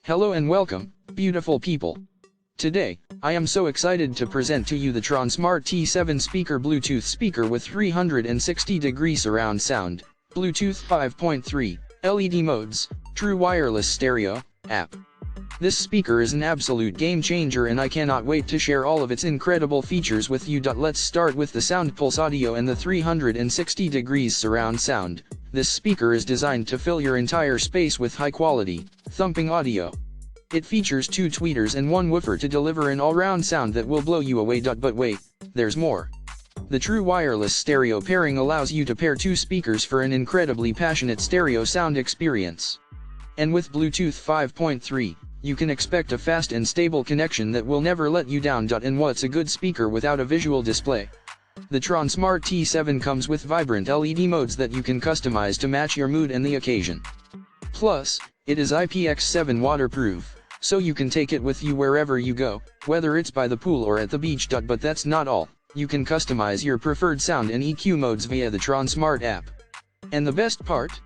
Hello and welcome, beautiful people. Today, I am so excited to present to you the Tronsmart T7 speaker Bluetooth speaker with 360-degree surround sound, Bluetooth 5.3, LED modes, true wireless stereo, app. This speaker is an absolute game changer and I cannot wait to share all of its incredible features with you. Let's start with the sound pulse audio and the 360 degrees surround sound. This speaker is designed to fill your entire space with high-quality, thumping audio. It features 2 tweeters and 1 woofer to deliver an all-round sound that will blow you away. But wait, there's more. The true wireless stereo pairing allows you to pair 2 speakers for an incredibly passionate stereo sound experience. And with Bluetooth 5.3, you can expect a fast and stable connection that will never let you down. And what's a good speaker without a visual display? The Tronsmart T7 comes with vibrant LED modes that you can customize to match your mood and the occasion. Plus, it is IPX7 waterproof, so you can take it with you wherever you go, whether it's by the pool or at the beach. But that's not all. You can customize your preferred sound and EQ modes via the Tronsmart app. And the best part?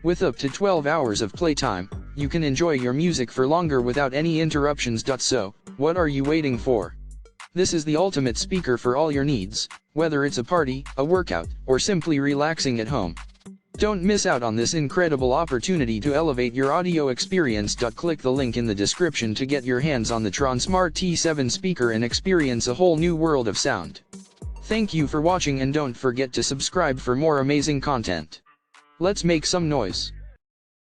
With up to 12 hours of playtime, you can enjoy your music for longer without any interruptions. So, what are you waiting for? This is the ultimate speaker for all your needs, whether it's a party, a workout, or simply relaxing at home. Don't miss out on this incredible opportunity to elevate your audio experience. Click the link in the description to get your hands on the Tronsmart T7 speaker and experience a whole new world of sound. Thank you for watching and don't forget to subscribe for more amazing content. Let's make some noise.